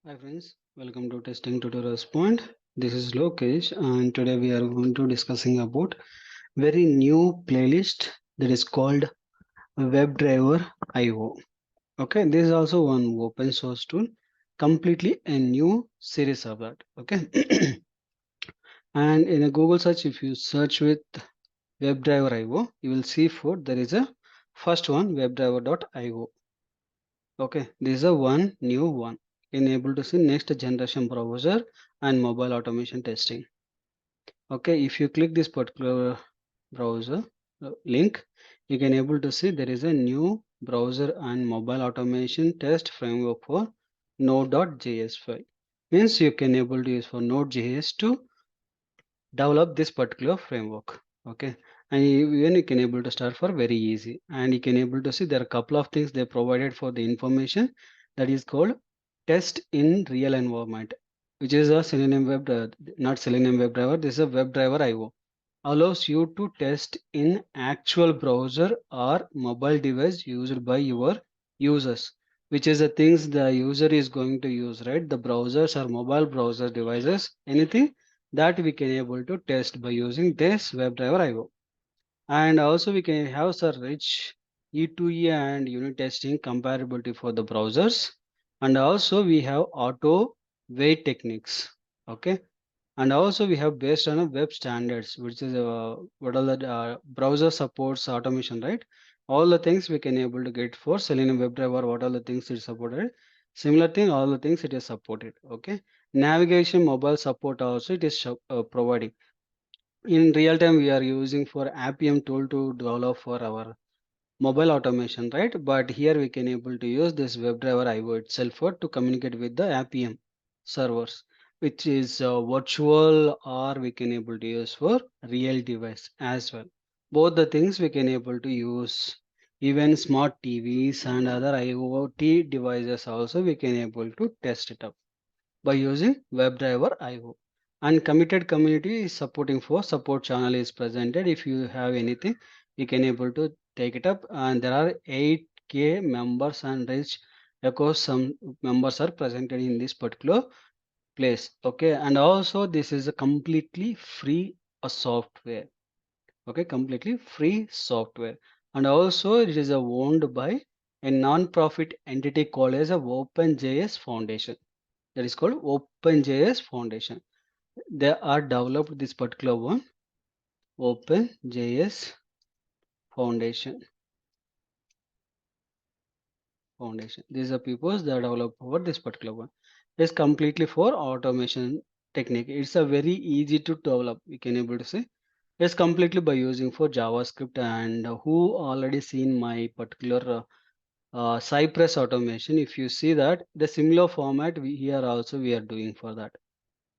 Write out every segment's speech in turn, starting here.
Hi friends, welcome to Testing Tutorials Point. This is Lokesh and today we are going to discussing about very new playlist that is called WebDriverIO. Okay, this is also one open source tool, completely a new series of that. Okay, and in a Google search, if you search with WebDriverIO, you will see for there is a first one WebDriver.io. Okay, this is a one new one. Enable to see next generation browser and mobile automation testing. Okay, if you click this particular browser link, you can able to see there is a new browser and mobile automation test framework for Node.js file. Means you can able to use for Node.js to develop this particular framework. Okay, and even you can able to start for very easy, and you can able to see there are a couple of things they provided for the information that is called test in real environment, which is a Selenium not Selenium WebDriver. This is a WebDriver IO, allows you to test in actual browser or mobile device used by your users, which is the things the user is going to use, right? The browsers or mobile browser devices, anything that we can able to test by using this WebDriver IO. And also we can have some rich E2E and unit testing comparability for the browsers. And also we have auto wait techniques. Okay, and also we have based on a web standards, which is what are the browser supports automation, right? All the things we can able to get for Selenium WebDriver. What are the things it is supported? Similar thing, all the things it is supported. Okay, navigation mobile support also it is providing. In real time we are using for Appium tool to develop for our mobile automation, right? But here we can able to use this WebDriver IO itself for to communicate with the Appium servers, which is virtual, or we can able to use for real device as well. Both the things we can able to use. Even smart TVs and other IoT devices also we can able to test it up by using WebDriver IO. And committed community is supporting for support channel is presented. If you have anything, you can able to take it up. And there are 8K members and rich across some members are presented in this particular place. Okay, and also this is a completely free software. Okay, completely free software. And also it is owned by a non-profit entity called as a OpenJS Foundation, that is called OpenJS Foundation. They are developed this particular one, OpenJS Foundation. Foundation. These are people that develop for this particular one. It's completely for automation technique. It's a very easy to develop. We can able to say it's completely by using for JavaScript. And who already seen my particular Cypress automation? If you see that the similar format we here also we are doing for that.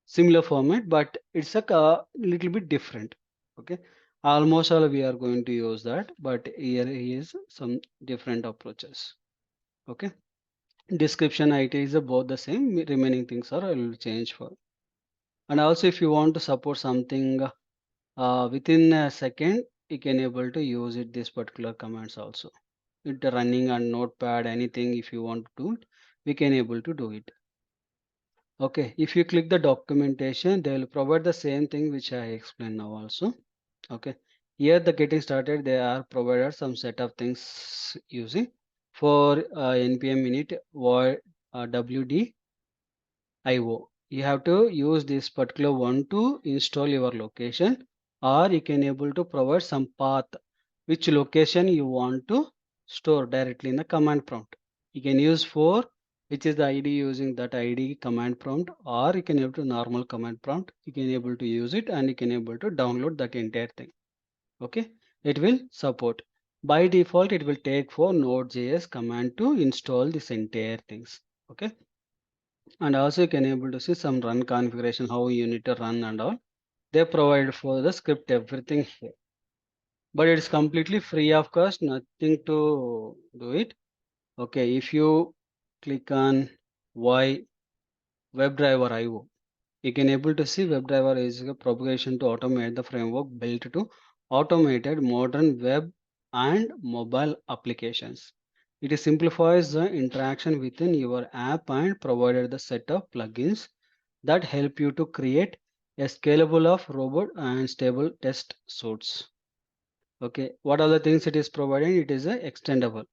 Similar format, but it's a little bit different. Okay, almost all we are going to use that, but here is some different approaches. Okay, description it is about the same, remaining things are I will change for. And also if you want to support something within a second, you can able to use it this particular commands also. It running on notepad, anything if you want to do it, we can able to do it. Okay, if you click the documentation, they will provide the same thing which I explained now also. Okay, here the getting started, they are provided some set of things using for npm init void wd io. You have to use this particular one to install your location, or you can able to provide some path which location you want to store directly in the command prompt. You can use for which is the id, using that id command prompt, or you can able to normal command prompt. You can able to use it and you can able to download that entire thing. Okay, it will support. By default it will take for Node.js command to install this entire things. Okay, and also you can able to see some run configuration, how you need to run and all. They provide for the script everything here, but it's completely free of cost, nothing to do it. Okay, if you click on why WebDriver IO, you can able to see WebDriver is a propagation to automate the framework built to automated modern web and mobile applications. It simplifies the interaction within your app and provided the set of plugins that help you to create a scalable of robot and stable test suites. Okay, what are the things it is providing? It is a extendable.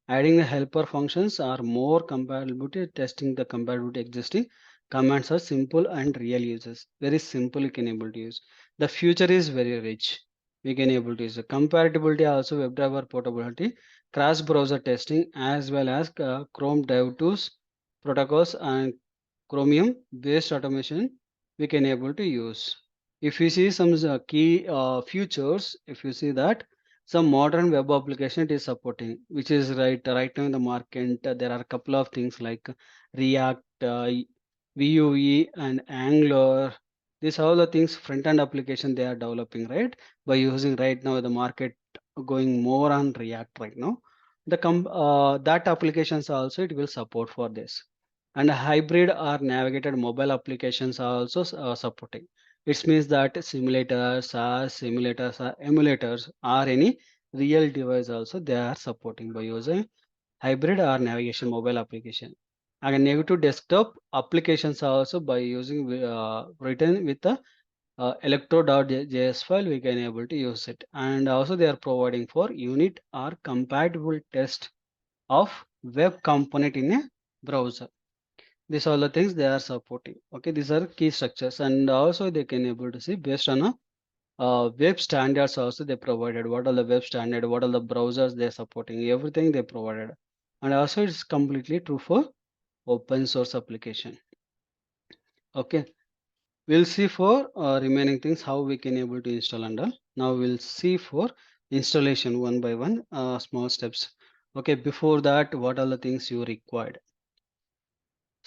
Adding the helper functions are more compatibility, testing the compatibility existing commands are simple and real uses. Very simple you can able to use. The future is very rich. We can able to use the compatibility also WebDriver portability, cross browser testing as well as Chrome Dev tools, protocols and Chromium based automation we can able to use. If you see some key features, if you see that some modern web application it is supporting, which is right now in the market. There are a couple of things like React, Vue, and Angular. These are all the things front end application they are developing right by using right now the market going more on React right now. That applications also it will support for this, and hybrid or navigated mobile applications are also supporting. It means that simulators or emulators or any real device also they are supporting by using hybrid or navigation mobile application. And native desktop applications are also by using written with the electro.js file we can able to use it. And also they are providing for unit or compatible test of web component in a browser. These are the things they are supporting. Okay, these are key structures, and also they can able to see based on a web standards also they provided. What are the web standard? What are the browsers they are supporting? Everything they provided, and also it's completely true for open source application. Okay, we'll see for remaining things how we can able to install and all. Now we'll see for installation one by one, small steps. Okay, before that, what are the things you required?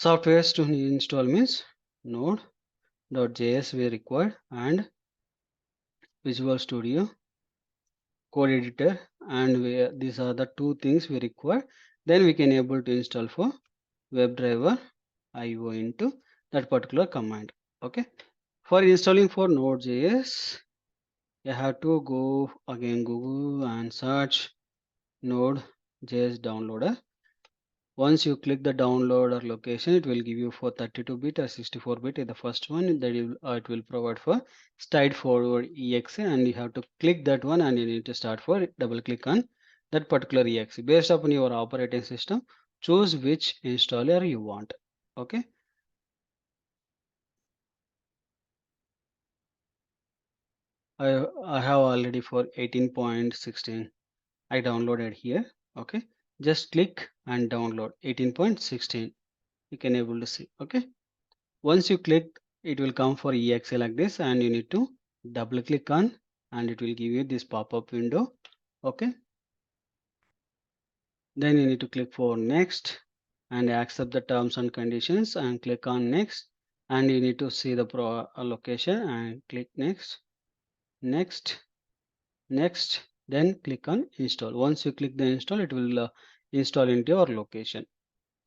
Softwares to install means Node.js we required and Visual Studio code editor, and these are the two things we require. Then we can able to install for WebDriverIO into that particular command. Okay, for installing for Node.js you have to go again Google and search Node.js downloader. Once you click the download or location, it will give you for 32-bit or 64-bit. The first one that it will provide for straightforward exe, and you have to click that one, and you need to start for double click on that particular exe. Based upon your operating system, choose which installer you want. Okay. I have already for 18.16. I downloaded here. Okay. Just click and download 18.16. You can able to see. Okay. Once you click, it will come for exe like this, and you need to double click on, and it will give you this pop-up window. Okay, then you need to click for next and accept the terms and conditions and click on next, and you need to see the location and click next, next, next, then click on install. Once you click the install, it will install into your location.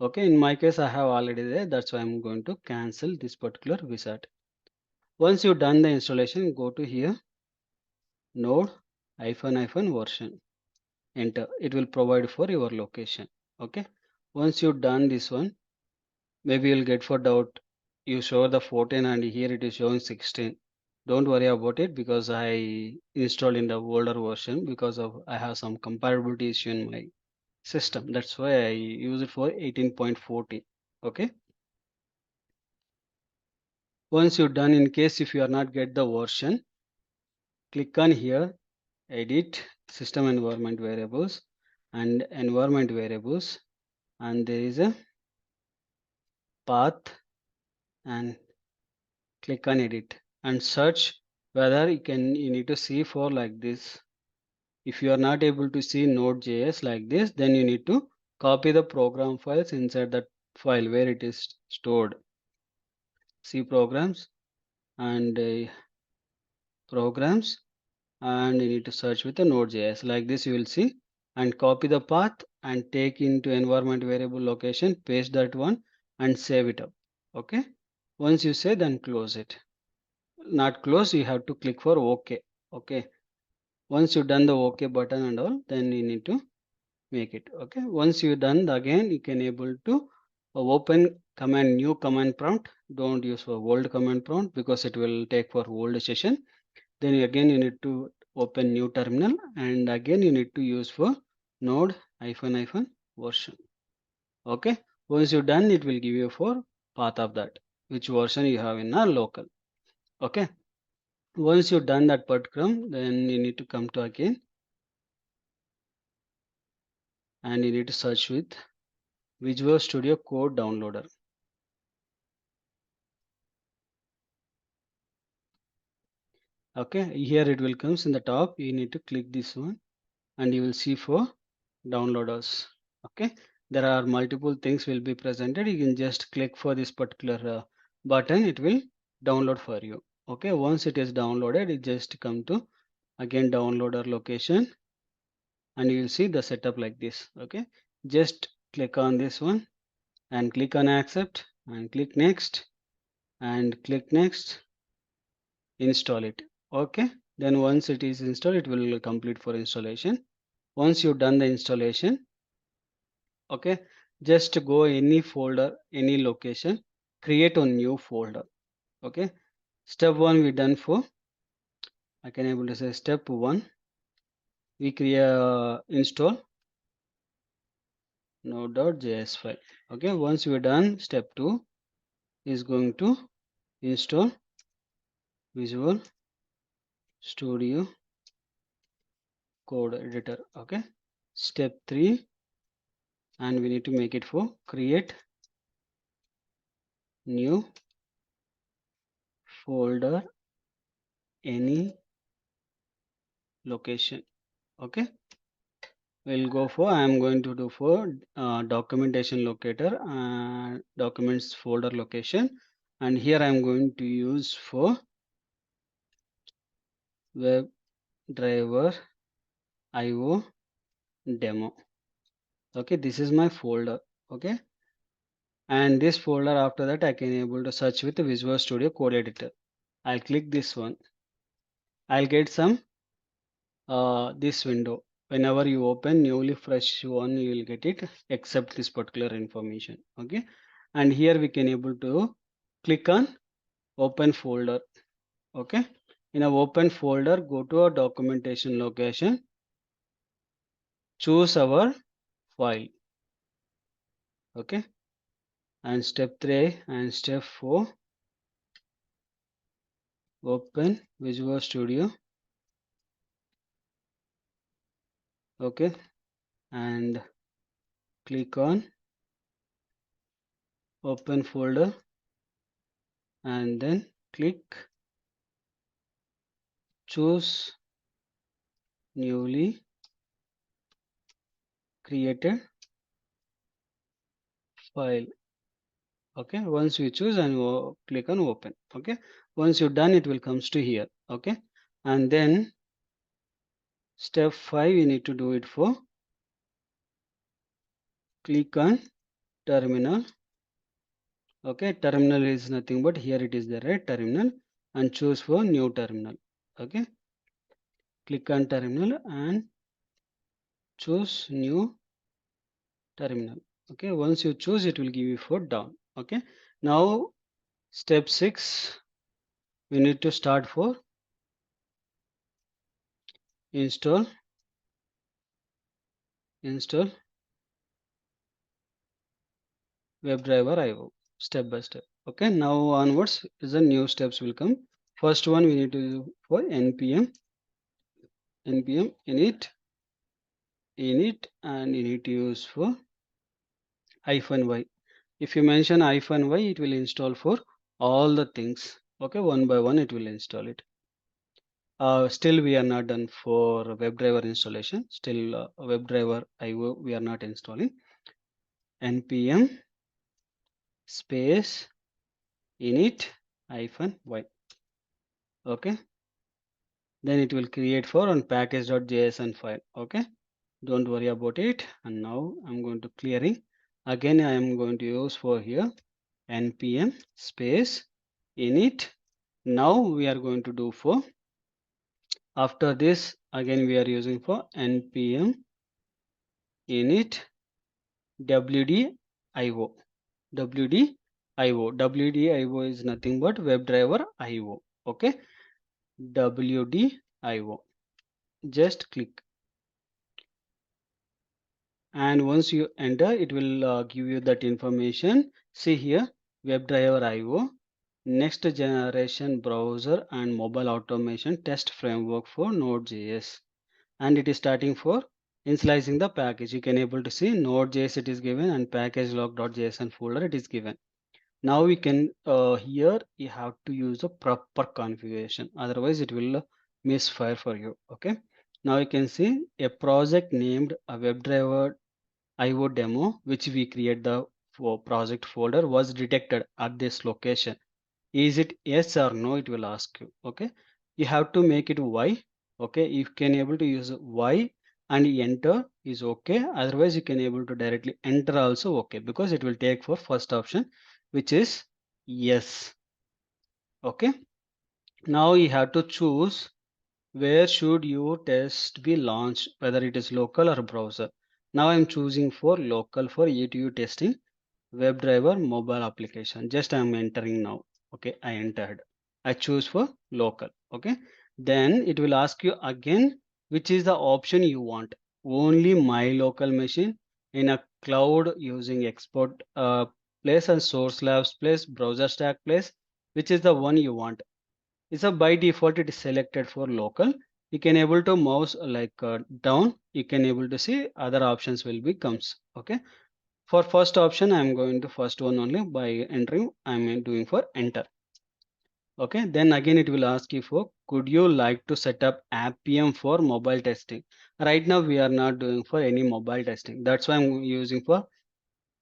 Okay, in my case I have already there, that's why I'm going to cancel this particular wizard. Once you've done the installation, go to here, node version, enter. It will provide for your location. Okay. Once you've done this one, maybe you'll get for doubt. You show the 14 and here it is showing 16. Don't worry about it because I installed in the older version because of I have some compatibility issue in my system. That's why I use it for 18.40. Okay. Once you're done, in case if you are not get the version, click on here, edit system environment variables and environment variables, and there is a path, and click on edit and search whether you need to see for like this. If you are not able to see Node.js like this, then you need to copy the program files inside that file where it is stored. See programs and programs, and you need to search with the Node.js like this. You will see, and copy the path and take into environment variable location, paste that one and save it up. Okay, once you say, then close it. Not close, you have to click for OK. Okay, once you've done the OK button and all, then you need to make it. Okay, once you done, again you can able to open command, new command prompt. Don't use for old command prompt because it will take for old session. Then again you need to open new terminal, and again you need to use for node hyphen version. Okay, once you done, it will give you for path of that which version you have in a local. Okay, once you done that particular, then you need to come to again, and you need to search with Visual Studio Code Downloader. Okay, here it will comes in the top. You need to click this one, and you will see for downloaders. Okay, there are multiple things will be presented. You can just click for this particular button. It will download for you. Okay, once it is downloaded, it just come to again downloader location, and you will see the setup like this. Okay, just click on this one and click on accept and click next and click next, install it. Okay, then once it is installed, it will complete for installation. Once you've done the installation, okay, just go any folder, any location, create a new folder. Okay, step one we done for, I can able to say step one, we create install Node.js file. Okay, once we're done, step two is going to install Visual Studio Code Editor. Okay, step three, and we need to make it for create new folder any location. Okay, we'll go for, I am going to do for documentation locator and documents folder location, and here I am going to use for WebDriverIO demo. Okay, this is my folder. Okay, and this folder, after that I can able to search with the Visual Studio Code Editor. I'll click this one. I'll get some this window. Whenever you open newly fresh one, you will get it except this particular information. Okay, and here we can able to click on open folder. Okay, in a open folder, go to a documentation location, choose our file. Okay, and step 3 and step 4, open Visual Studio. Okay, and click on open folder, and then click choose newly created file. Okay, once you choose and click on open. Okay, once you're done, it will comes to here. Okay, and then step 5 you need to do it for, click on terminal. Okay, terminal is nothing but here it is the right terminal, and choose for new terminal. Okay, click on terminal and choose new terminal. Okay, once you choose, it will give you for down. Okay, now step 6, we need to start for install WebDriverIO step by step. Okay, now onwards is the new steps will come. First one we need to do for npm init, and you need to use for -y. If you mention -y, it will install for all the things. Okay, one by one it will install it. Still we are not done for WebDriver installation. Still WebDriverIO we are not installing. npm space init-y. Okay, then it will create for on package.json file. Okay, don't worry about it. And now I'm going to clearing. Again I am going to use for here npm space init. Now we are going to do for, after this again we are using for npm init wdio. wdio is nothing but WebDriverIO. Okay, wdio. Just click, and once you enter, it will give you that information. See here, WebDriverIO, next generation browser and mobile automation test framework for Node.js, and it is starting for initializing the package. You can able to see Node.js it is given, and package log.json folder it is given. Now we can here you have to use a proper configuration, otherwise it will misfire for you. Okay, now you can see a project named a WebDriver IO demo, which we create the project folder, was detected at this location. Is it yes or no? It will ask you. Okay, you have to make it Y. Okay, you can able to use Y and enter is okay. Otherwise, you can able to directly enter also okay, because it will take for first option, which is yes. Okay, now you have to choose where should your test be launched, whether it is local or browser. Now I'm choosing for local for E2U testing WebDriver mobile application. Just I'm entering now. Okay, I entered. I choose for local. Okay, then it will ask you again which is the option you want. Only my local machine in a cloud using export place and source labs place, browser stack place, which is the one you want. It's a by default it is selected for local. You can able to mouse down, you can able to see other options will be comes. Okay, for first option I'm going to first one only. By entering I'm doing for enter. Okay, then again it will ask you for could you like to set up AppM for mobile testing. Right now we are not doing for any mobile testing, that's why I'm using for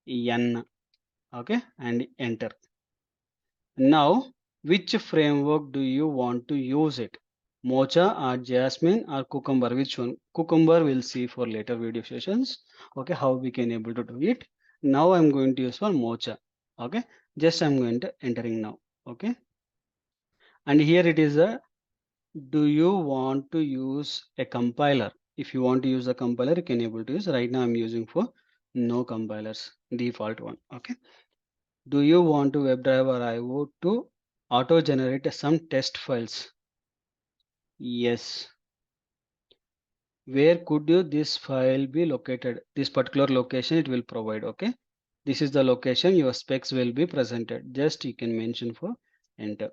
N. Okay, and enter. Now, which framework do you want to use it? Mocha or Jasmine or Cucumber? Which one? Cucumber we'll see for later video sessions. Okay, how we can able to do it. Now I'm going to use for Mocha. Okay, just I'm going to entering now. Okay, and here it is a do you want to use a compiler? If you want to use a compiler, you can able to use. Right now I'm using for no compilers, default one. Okay. Do you want to WebDriverIO to auto-generate some test files? Yes. Where could you this file be located? This particular location it will provide. Okay. This is the location your specs will be presented. Just you can mention for enter.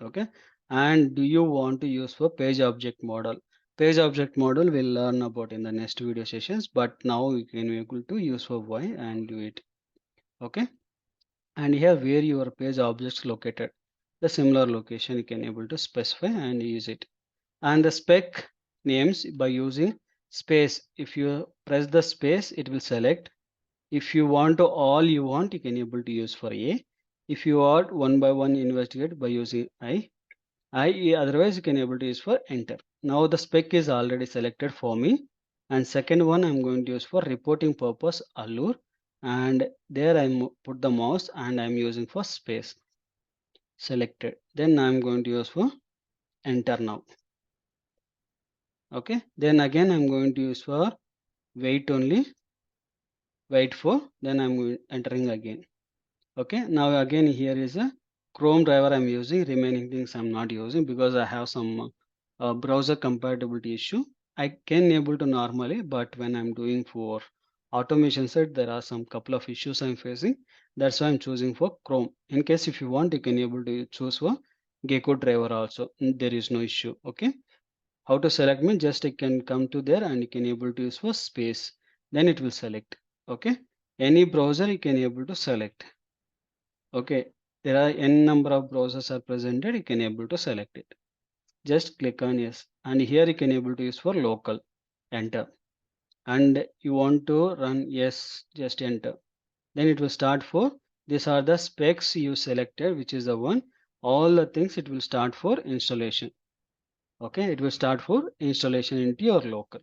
Okay. And do you want to use for page object model? Page object model we'll learn about in the next video sessions, but now you can be able to use for Y and do it. Okay. And here where your page objects located, the similar location you can able to specify and use it. And the spec names by using space, if you press the space it will select. If you want to all you want, you can able to use for A. If you want one by one investigate by using I, otherwise you can able to use for enter. Now the spec is already selected for me, and second one I'm going to use for reporting purpose allure, and there I put the mouse and I'm using for space selected. Then I'm going to use for enter now. Okay, then again I'm going to use for wait only, wait for, then I'm entering again. Okay, now again here is a Chrome driver I'm using, remaining things I'm not using because I have some browser compatibility issue. I can able to normally, but when I'm doing for automation side there are some couple of issues I'm facing. That's why I'm choosing for Chrome. In case if you want, you can able to choose for Gecko driver also. There is no issue. Okay, how to select me, just I can come to there and you can able to use for space, then it will select. Okay, any browser you can able to select. Okay, there are n number of browsers are presented, you can able to select it. Just click on yes, and here you can able to use for local, enter. And you want to run yes, just enter. Then it will start for, these are the specs you selected, which is the one, all the things it will start for installation. Okay, it will start for installation into your local.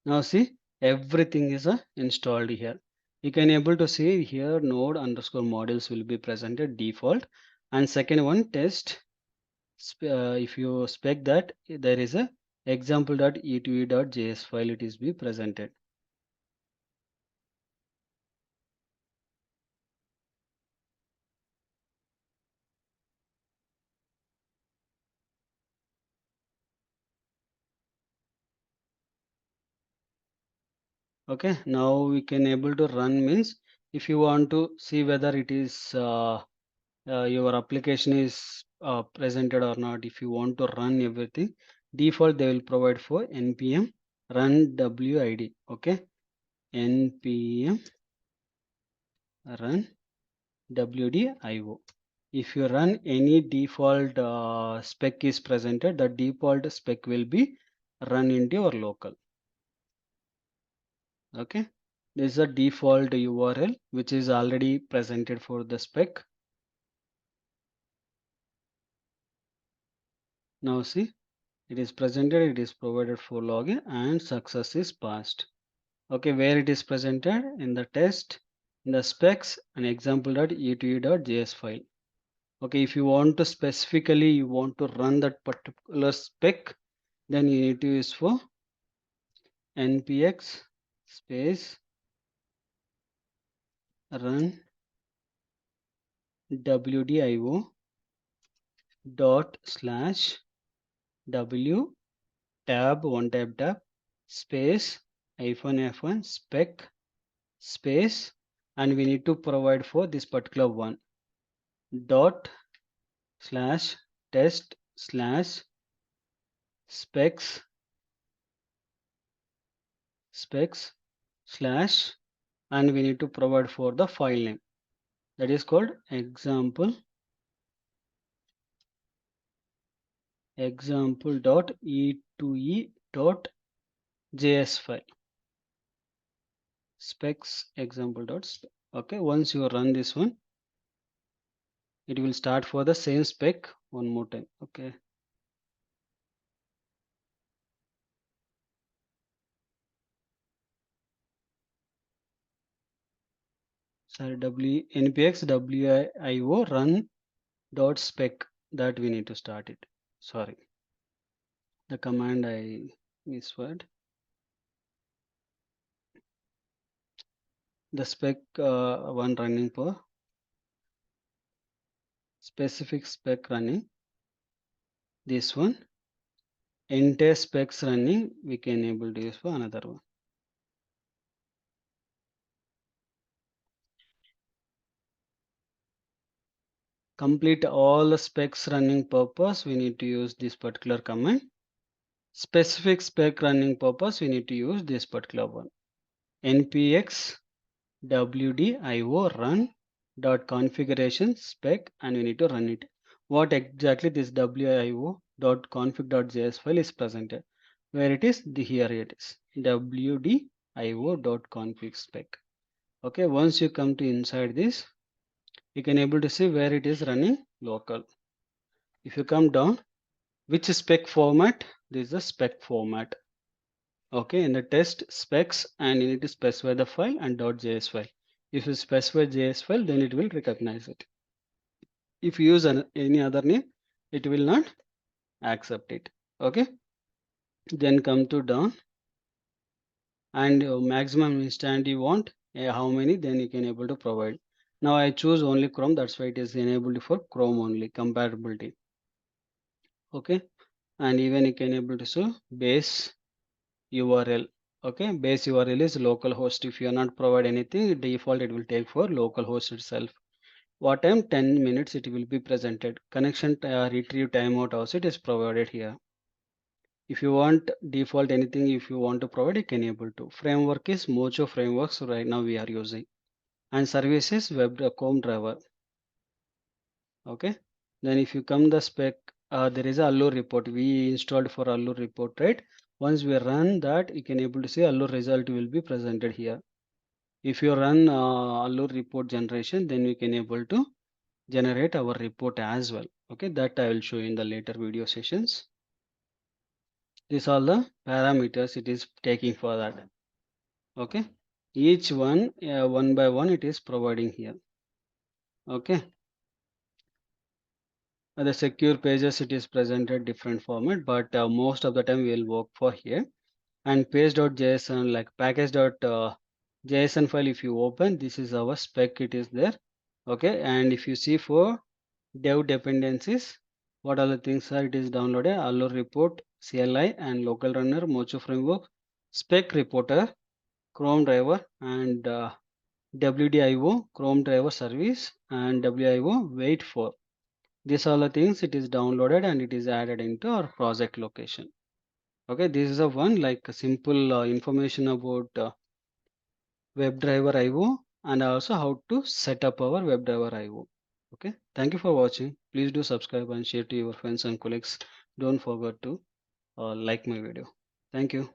Now see, everything is installed here. You can able to see here node underscore modules will be presented default, and second one test. If you spec that there is a example.e2e.js file it is be presented. Okay, now we can able to run means if you want to see whether it is your application is presented or not. If you want to run everything, default they will provide for npm run wid. Okay, npm run wdio. If you run any default spec is presented, the default spec will be run into your local. Okay, this is a default URL which is already presented for the spec. Now see, it is presented, it is provided for login and success is passed. Okay, where it is presented in the test, in the specs and example.e2e.js file. Okay, if you want to specifically you want to run that particular spec, then you need to use for npx space run wdio dot slash w tab tab space -f1 spec space, and we need to provide for this particular one dot slash test slash specs slash, and we need to provide for the file name that is called example.e2e.js file specs example.spec. Okay, once you run this one, it will start for the same spec one more time. Okay, sorry, npx wio run dot spec, that we need to start it. Sorry, the command I misword. The spec one running for specific spec running. This one entire specs running we can able to use for another one. Complete all the specs running purpose we need to use this particular command. Specific spec running purpose we need to use this particular one. npx wdio run dot configuration spec, and we need to run it. What exactly this wio dot config dot js file is presented, where it is here it is wdio dot config spec. Okay, once you come to inside this, you can able to see where it is running local. If you come down, which spec format, this is the spec format. Okay, in the test specs, and you need to specify the file and .js file. If you specify JS file, then it will recognize it. If you use any other name, it will not accept it. Okay, then come to down, and maximum instant you want, how many, then you can able to provide. Now I choose only Chrome, that's why it is enabled for Chrome only compatibility. Okay, and even you can able to show base URL. Okay, base URL is localhost. If you are not provide anything, default it will take for localhost itself. What time? 10 minutes it will be presented. Connection retrieve timeout also it is provided here. If you want default anything, if you want to provide, you can able to. Framework is Mojo frameworks right now we are using, and service is web.com driver. Okay, then if you come the spec, there is a allure report we installed for allure report, right? Once we run that, you can able to see allure result will be presented here. If you run allure report generation, then we can able to generate our report as well. Okay, that I will show you in the later video sessions. These are the parameters it is taking for that. Okay, each one one by one it is providing here. Okay, The secure pages, it is presented different format, but most of the time we will work for here. And page.json, like package.json file, if you open, this is our spec, it is there. Okay, and if you see for dev dependencies, what all the things are, it is downloaded: allo report, CLI, and local runner, mocho framework, spec reporter, chrome driver, and WDIO, chrome driver service, and WIO wait for. These are the things, it is downloaded and it is added into our project location. Okay, this is a one like a simple information about WebDriverIO, and also how to set up our WebDriverIO. Okay, thank you for watching. Please do subscribe and share to your friends and colleagues. Don't forget to like my video. Thank you.